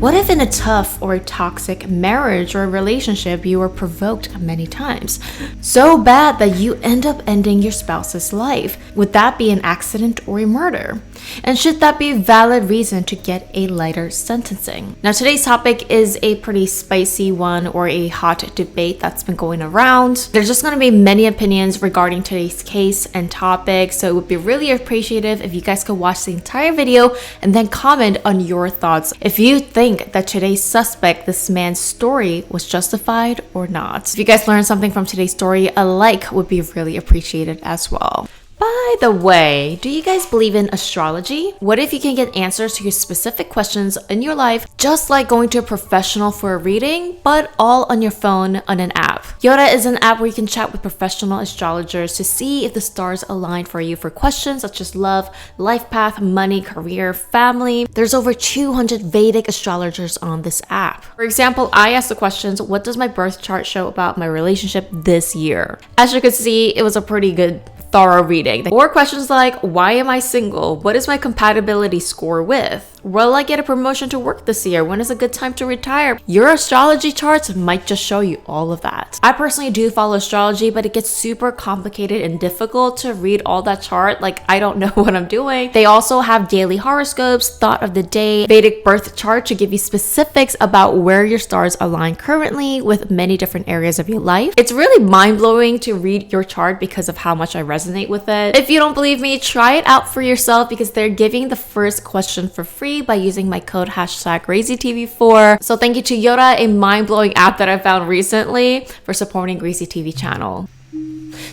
What if in a tough or a toxic marriage or a relationship you were provoked many times? So bad that you end up ending your spouse's life. Would that be an accident or a murder? And should that be a valid reason to get a lighter sentencing? Now, today's topic is a pretty spicy one, or a hot debate that's been going around. There's just going to be many opinions regarding today's case and topic, so it would be really appreciative if you guys could watch the entire video and then comment on your thoughts if you think that today's suspect, this man's story, was justified or not. If you guys learned something from today's story, a like would be really appreciated as well. By the way, do you guys believe in astrology? What if you can get answers to your specific questions in your life, just like going to a professional for a reading, but all on your phone on an app? Yoda is an app where you can chat with professional astrologers to see if the stars align for you for questions such as love, life path, money, career, family. There's over 200 Vedic astrologers on this app. For example, I asked the questions, what does my birth chart show about my relationship this year? As you could see, it was a pretty good thorough reading. Or questions like, why am I single? What is my compatibility score with? Will I get a promotion to work this year? When is a good time to retire? Your astrology charts might just show you all of that. I personally do follow astrology, but it gets super complicated and difficult to read all that chart. Like, I don't know what I'm doing. They also have daily horoscopes, thought of the day, Vedic birth chart to give you specifics about where your stars align currently with many different areas of your life. It's really mind-blowing to read your chart because of how much I resonate with it. If you don't believe me, try it out for yourself because they're giving the first question for free by using my code #GRAZYTV4. So thank you to Yoda, a mind-blowing app that I found recently, for supporting GRAZY TV channel.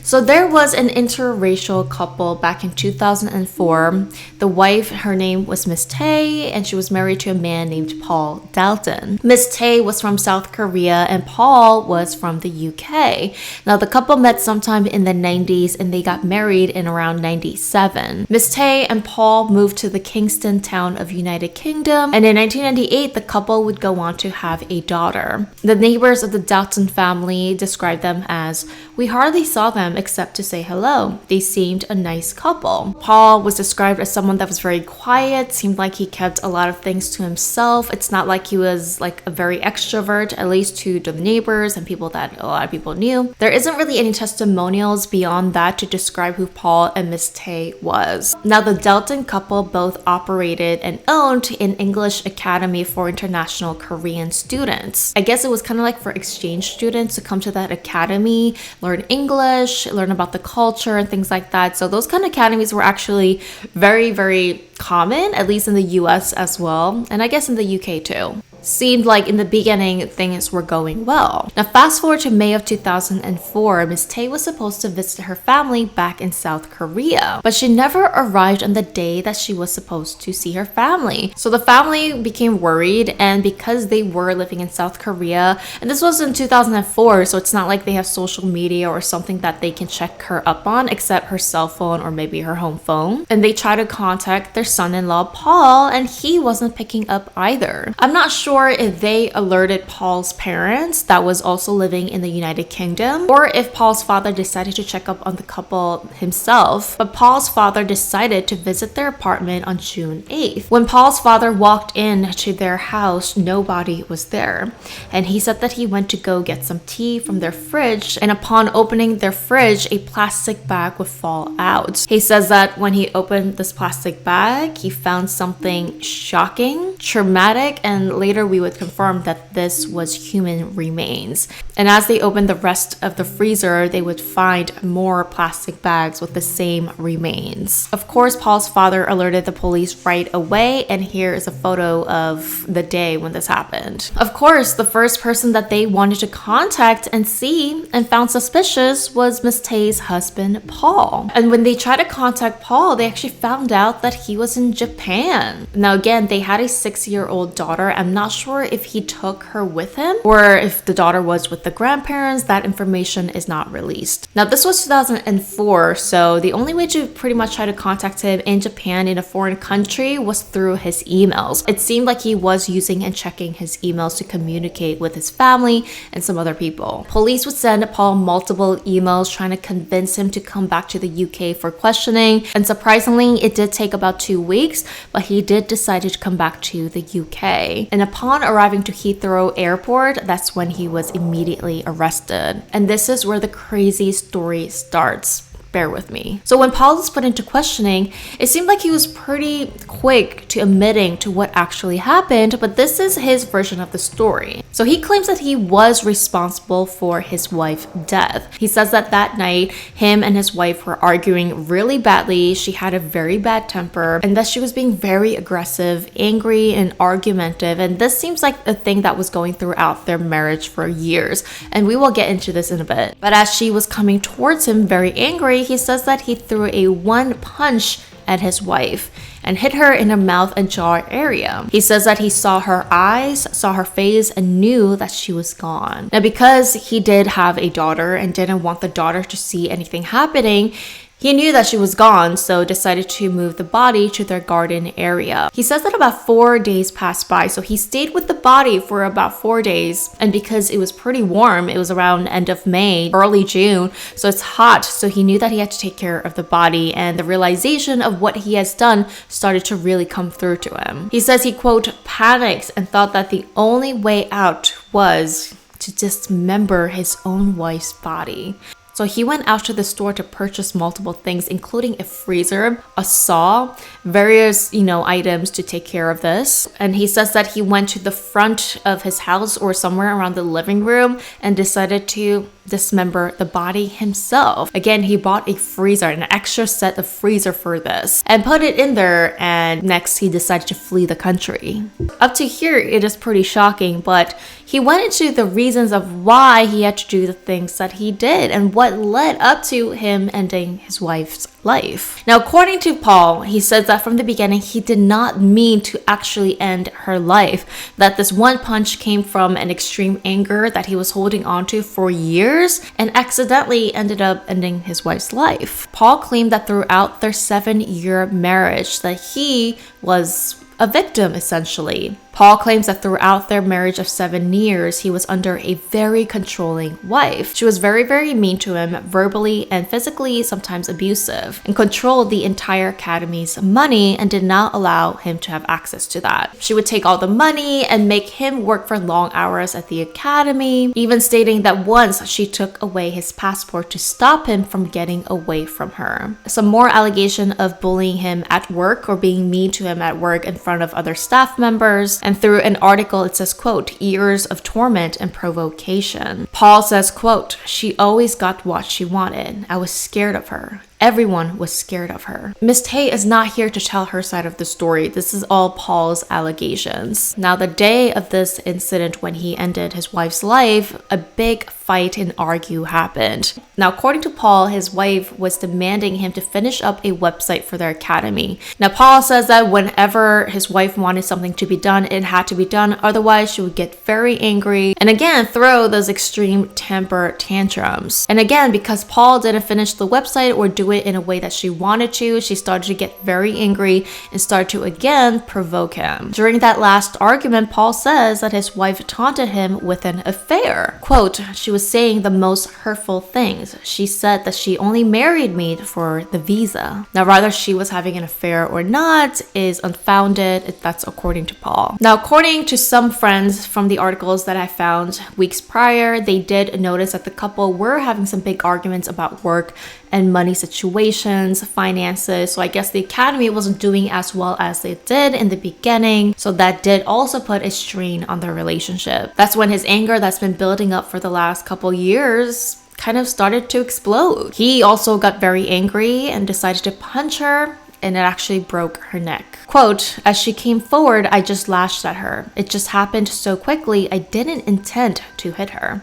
So there was an interracial couple back in 2004. The wife, her name was Miss Tay, and she was married to a man named Paul Dalton. Miss Tay was from South Korea and Paul was from the UK. Now the couple met sometime in the 90s and they got married in around 97. Miss Tay and Paul moved to the Kingston town of United Kingdom, and in 1998 the couple would go on to have a daughter. The neighbors of the Dalton family described them as, "We hardly saw them except to say hello. They seemed a nice couple." Paul was described as someone that was very quiet, seemed like he kept a lot of things to himself. It's not like he was like a very extrovert, at least to the neighbors and people that a lot of people knew. There isn't really any testimonials beyond that to describe who Paul and Miss Tay was. Now the Dalton couple both operated and owned an English academy for international Korean students. I guess it was kind of like for exchange students to come to that academy, learn English, learn about the culture and things like that. So those kind of academies were actually very, very common, at least in the US as well, and I guess in the UK too. Seemed like in the beginning things were going well. Now fast forward to May of 2004, Miss Tay was supposed to visit her family back in South Korea, but she never arrived on the day that she was supposed to see her family. So the family became worried, and because they were living in South Korea, and this was in 2004, so it's not like they have social media or something that they can check her up on except her cell phone or maybe her home phone, and they tried to contact their son-in-law Paul, and he wasn't picking up either. I'm not sure if they alerted Paul's parents that was also living in the United Kingdom, or if Paul's father decided to check up on the couple himself, but Paul's father decided to visit their apartment on June 8th. When Paul's father walked in to their house, nobody was there, and he said that he went to go get some tea from their fridge, and upon opening their fridge, a plastic bag would fall out. He says that when he opened this plastic bag, he found something shocking, traumatic, and later we would confirm that this was human remains. And as they opened the rest of the freezer, they would find more plastic bags with the same remains. Of course, Paul's father alerted the police right away, and here is a photo of the day when this happened. Of course, the first person that they wanted to contact and see and found suspicious was Miss Tay's husband, Paul. And when they tried to contact Paul, they actually found out that he was in Japan. Now again, they had a 6-year-old daughter. I'm not sure if he took her with him or if the daughter was with the grandparents. That information is not released. Now this was 2004, so the only way to pretty much try to contact him in Japan, in a foreign country, was through his emails. It seemed like he was using and checking his emails to communicate with his family and some other people. Police would send Paul multiple emails trying to convince him to come back to the UK for questioning, and surprisingly, it did take about 2 2 weeks, but he did decide to come back to the UK. And upon arriving to Heathrow Airport, that's when he was immediately arrested. And this is where the crazy story starts. Bear with me. So when Paul was put into questioning, it seemed like he was pretty quick to admitting to what actually happened, but this is his version of the story. So he claims that he was responsible for his wife's death. He says that that night, him and his wife were arguing really badly. She had a very bad temper and that she was being very aggressive, angry, and argumentative. And this seems like a thing that was going throughout their marriage for years. And we will get into this in a bit. But as she was coming towards him very angry, he says that he threw a one punch at his wife and hit her in the mouth and jaw area. He says that he saw her eyes, saw her face, and knew that she was gone. Now, because he did have a daughter and didn't want the daughter to see anything happening, he knew that she was gone, so decided to move the body to their garden area. He says that about 4 days passed by, so he stayed with the body for about 4 days. And because it was pretty warm, it was around end of May, early June, so it's hot, so he knew that he had to take care of the body, and the realization of what he has done started to really come through to him. He says he, quote, panicked and thought that the only way out was to dismember his own wife's body. So he went out to the store to purchase multiple things, including a freezer, a saw, various, items to take care of this. And he says that he went to the front of his house or somewhere around the living room and decided to dismember the body himself. Again, he bought a freezer, an extra set of freezer for this, and put it in there, and next he decided to flee the country. Up to here, it is pretty shocking, but he went into the reasons of why he had to do the things that he did and what led up to him ending his wife's life. Now, according to Paul, he says that from the beginning, he did not mean to actually end her life, that this one punch came from an extreme anger that he was holding on to for years and accidentally ended up ending his wife's life. Paul claimed that throughout their 7-year marriage that he was a victim, essentially. Paul claims that throughout their marriage of 7 years, he was under a very controlling wife. She was very, very mean to him, verbally and physically, sometimes abusive, and controlled the entire academy's money and did not allow him to have access to that. She would take all the money and make him work for long hours at the academy, even stating that once she took away his passport to stop him from getting away from her. Some more allegation of bullying him at work or being mean to him at work in front of other staff members. And through an article, it says, quote, years of torment and provocation. Paul says, quote, she always got what she wanted. I was scared of her. Everyone was scared of her. Miss Tay is not here to tell her side of the story. This is all Paul's allegations. Now, the day of this incident when he ended his wife's life, a big fight and argue happened. Now, according to Paul, his wife was demanding him to finish up a website for their academy. Now, Paul says that whenever his wife wanted something to be done, it had to be done. Otherwise, she would get very angry and again, throw those extreme temper tantrums. And again, because Paul didn't finish the website or do it in a way that she wanted to, she started to get very angry and started to again provoke him. During that last argument, Paul says that his wife taunted him with an affair. Quote, she was saying the most hurtful things. She said that she only married me for the visa. Now, whether she was having an affair or not is unfounded. That's according to Paul. Now, according to some friends from the articles that I found weeks prior, they did notice that the couple were having some big arguments about work and money situations, finances. So I guess the academy wasn't doing as well as they did in the beginning. So that did also put a strain on their relationship. That's when his anger that's been building up for the last couple years kind of started to explode. He also got very angry and decided to punch her, and it actually broke her neck. Quote, as she came forward, I just lashed at her. It just happened so quickly, I didn't intend to hit her.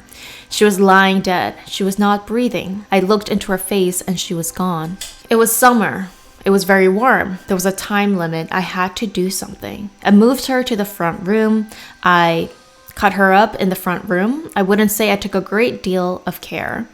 She was lying dead. She was not breathing. I looked into her face and she was gone. It was summer. It was very warm. There was a time limit. I had to do something. I moved her to the front room. I cut her up in the front room. I wouldn't say I took a great deal of care.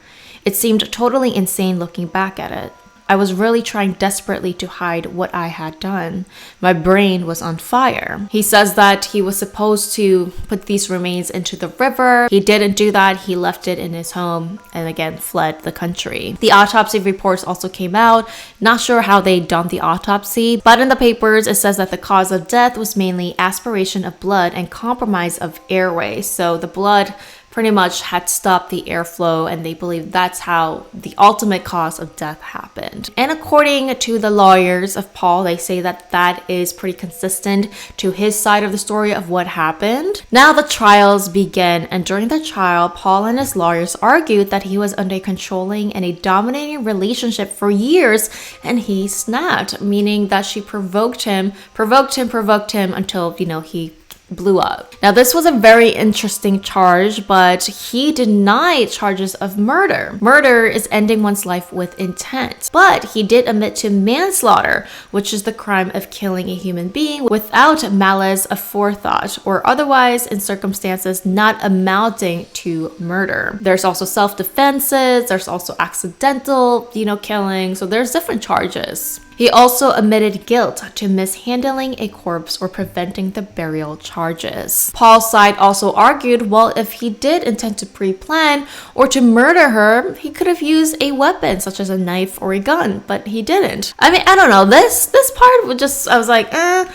It seemed totally insane looking back at it. I was really trying desperately to hide what I had done. My brain was on fire. He says that he was supposed to put these remains into the river. He didn't do that. He left it in his home and again fled the country. The autopsy reports also came out. Not sure how they done the autopsy, but in the papers it says that the cause of death was mainly aspiration of blood and compromise of airway. So the blood pretty much had stopped the airflow, and they believe that's how the ultimate cause of death happened. And according to the lawyers of Paul, they say that that is pretty consistent to his side of the story of what happened. Now the trials begin, and during the trial, Paul and his lawyers argued that he was under a controlling and a dominating relationship for years, and he snapped, meaning that she provoked him until, he blew up. Now, this was a very interesting charge, but he denied charges of murder. Murder is ending one's life with intent, but he did admit to manslaughter, which is the crime of killing a human being without malice aforethought or otherwise in circumstances not amounting to murder. There's also self-defenses, there's also accidental, killing, so there's different charges. He also admitted guilt to mishandling a corpse or preventing the burial charges. Paul's side also argued, well, if he did intend to pre-plan or to murder her, he could have used a weapon such as a knife or a gun, but he didn't. I mean, I don't know. This part would just, I was like,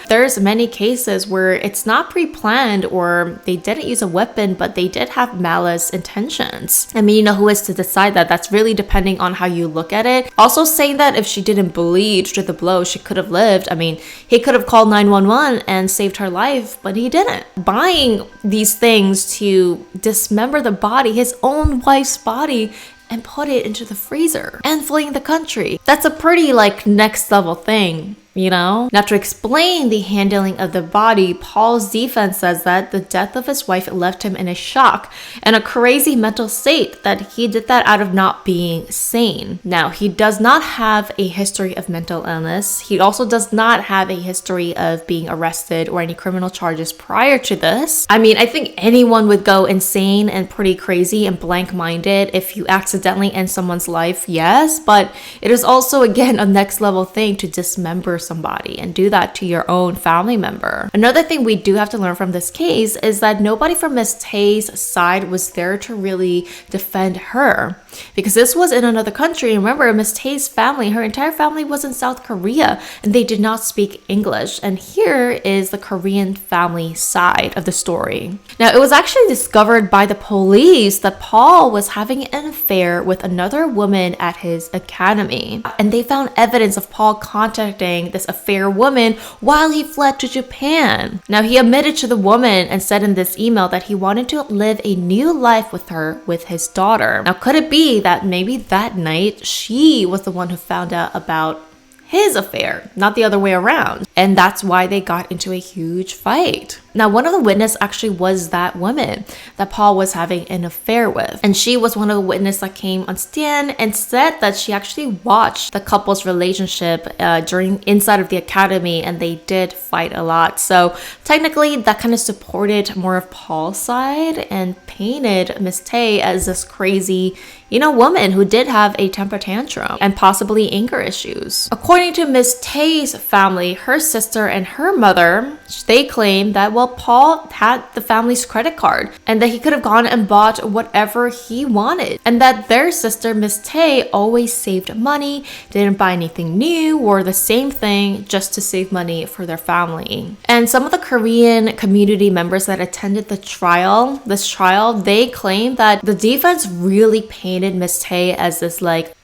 There's many cases where it's not pre-planned or they didn't use a weapon, but they did have malice intentions. I mean, who is to decide that? That's really depending on how you look at it. Also saying that if she didn't bleed to the blow, she could have lived. I mean, he could have called 911 and saved her life, but he didn't. Buying these things to dismember the body, his own wife's body, and put it into the freezer and fleeing the country. That's a pretty next level thing. Now to explain the handling of the body, Paul's defense says that the death of his wife left him in a shock and a crazy mental state, that he did that out of not being sane. Now, he does not have a history of mental illness. He also does not have a history of being arrested or any criminal charges prior to this. I mean, I think anyone would go insane and pretty crazy and blank-minded if you accidentally end someone's life, yes, but it is also, again, a next level thing to dismember somebody and do that to your own family member. Another thing we do have to learn from this case is that nobody from Miss Tay's side was there to really defend her, because this was in another country. Remember, Miss Tay's family, her entire family was in South Korea and they did not speak English. And here is the Korean family side of the story. Now, it was actually discovered by the police that Paul was having an affair with another woman at his academy, and they found evidence of Paul contacting this affair woman while he fled to Japan. Now, he admitted to the woman and said in this email that he wanted to live a new life with her with his daughter. Now, could it be that maybe that night she was the one who found out about his affair, not the other way around? And that's why they got into a huge fight. Now, one of the witnesses actually was that woman that Paul was having an affair with. And she was one of the witnesses that came on stand and said that she actually watched the couple's relationship inside of the academy, and they did fight a lot. So technically that kind of supported more of Paul's side and painted Miss Tay as this crazy, woman who did have a temper tantrum and possibly anger issues. According to Miss Tay's family, her sister and her mother, they claim that, well, Paul had the family's credit card and that he could have gone and bought whatever he wanted, and that their sister, Miss Tay, always saved money, didn't buy anything new or the same thing just to save money for their family. And some of the Korean community members that attended this trial, they claim that the defense really painted Miss Tay as this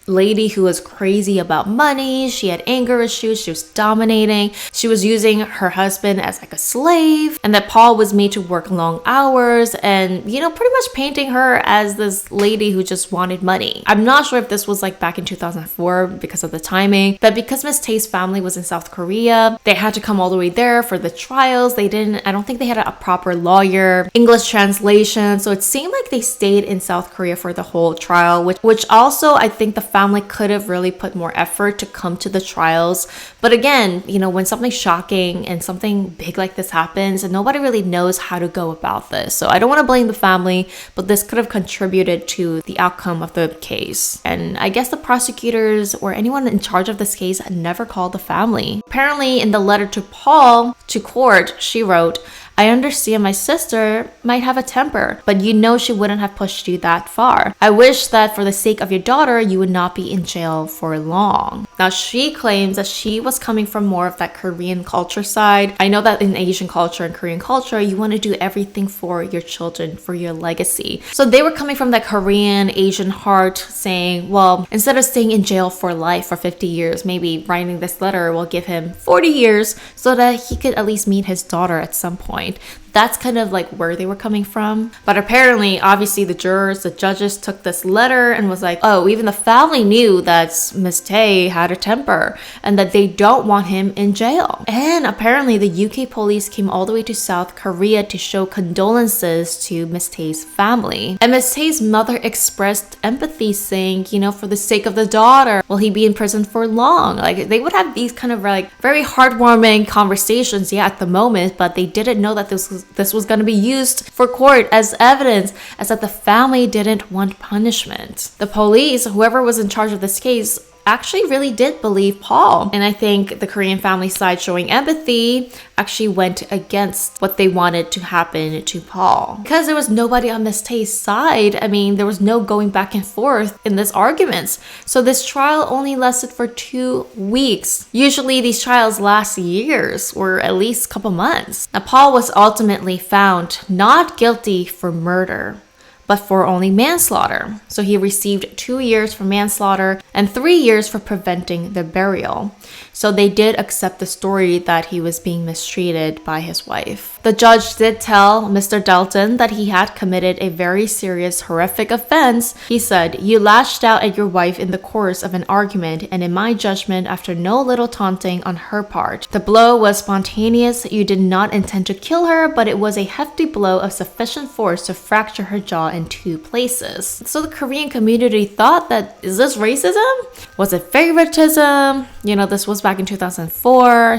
lady who was crazy about money. She had anger issues. She was dominating. She was using her husband as a slave, and that Paul was made to work long hours and, pretty much painting her as this lady who just wanted money. I'm not sure if this was back in 2004 because of the timing, but because Miss Tay's family was in South Korea, they had to come all the way there for the trials. I don't think they had a proper lawyer, English translation. So it seemed like they stayed in South Korea for the whole trial, which also I think the family could have really put more effort to come to the trials. But again, you know, when something shocking and something big like this happens and nobody really knows how to go about this. So I don't want to blame the family, but this could have contributed to the outcome of the case. And I guess the prosecutors or anyone in charge of this case never called the family. Apparently, in the letter to Paul to court, she wrote, "I understand my sister might have a temper, but you know she wouldn't have pushed you that far. I wish that for the sake of your daughter, you would not be in jail for long." Now, she claims that she was coming from more of that Korean culture side. I know that in Asian culture and Korean culture, you want to do everything for your children, for your legacy. So they were coming from that Korean, Asian heart saying, well, instead of staying in jail for life for 50 years, maybe writing this letter will give him 40 years so that he could at least meet his daughter at some point. That's kind of like where they were coming from. But apparently, obviously, the jurors, the judges took this letter and was like, oh, even the family knew that Miss Tae had a temper and that they don't want him in jail. And apparently, the UK police came all the way to South Korea to show condolences to Miss Tae's family. And Miss Tae's mother expressed empathy, saying, you know, for the sake of the daughter, will he be in prison for long? Like, they would have these kind of like very heartwarming conversations, yeah, at the moment, but they didn't know that this was going to be used for court as evidence, as that the family didn't want punishment. The police, whoever was in charge of this case, actually really did believe Paul. And I think the Korean family side, showing empathy, actually went against what they wanted to happen to Paul. Because there was nobody on Miss Tae's side, I mean, there was no going back and forth in this arguments. So this trial only lasted for 2 weeks. Usually these trials last years or at least a couple months. Now, Paul was ultimately found not guilty for murder, but for only manslaughter. So he received 2 years for manslaughter and 3 years for preventing the burial. So they did accept the story that he was being mistreated by his wife. The judge did tell Mr. Dalton that he had committed a very serious, horrific offense. He said, "You lashed out at your wife in the course of an argument, and in my judgment, after no little taunting on her part. The blow was spontaneous. You did not intend to kill her, but it was a hefty blow of sufficient force to fracture her jaw in 2 places." So the Korean community thought that, is this racism? Was it favoritism? You know, this was back in 2004.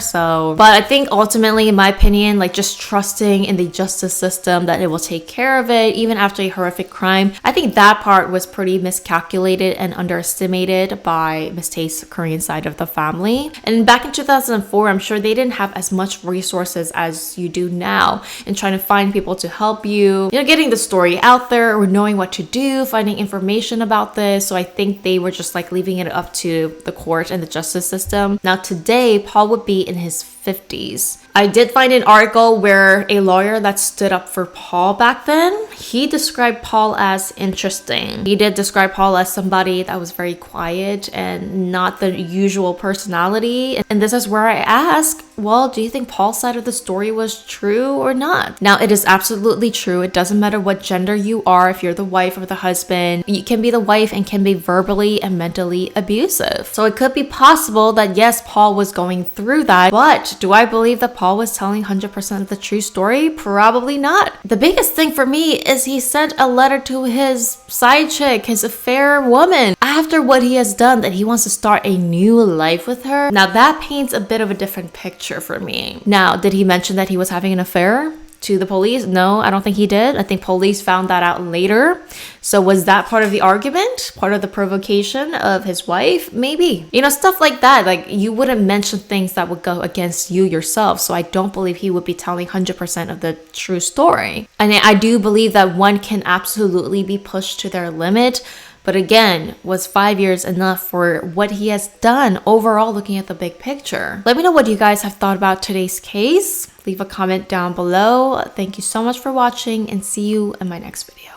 But I think ultimately, in my opinion, like just trusting in the justice system that it will take care of it, even after a horrific crime. I think that part was pretty miscalculated and underestimated by Miss Tae's Korean side of the family. And back in 2004, I'm sure they didn't have as much resources as you do now in trying to find people to help you, you know, getting the story out there or knowing what to do, finding information about this. So I think they were just like leaving it up to the court and the justice system. Now today, Paul would be in his 50s. I did find an article where a lawyer that stood up for Paul back then, he described Paul as interesting. He did describe Paul as somebody that was very quiet and not the usual personality. And this is where I ask, well, do you think Paul's side of the story was true or not? Now, it is absolutely true. It doesn't matter what gender you are, if you're the wife or the husband, you can be the wife and can be verbally and mentally abusive. So it could be possible that yes, Paul was going through that, but do I believe that Paul was telling 100% of the true story? Probably not. The biggest thing for me is he sent a letter to his side chick, his affair woman, after what he has done, that he wants to start a new life with her. Now that paints a bit of a different picture for me. Now, did he mention that he was having an affair to the police? No, I don't think he did. I think police found that out later. So was that part of the argument? Part of the provocation of his wife? Maybe. You know, stuff like that. Like, you wouldn't mention things that would go against you yourself. So I don't believe he would be telling 100% of the true story. And I do believe that one can absolutely be pushed to their limit. But again, was 5 years enough for what he has done overall, looking at the big picture? Let me know what you guys have thought about today's case. Leave a comment down below. Thank you so much for watching and see you in my next video.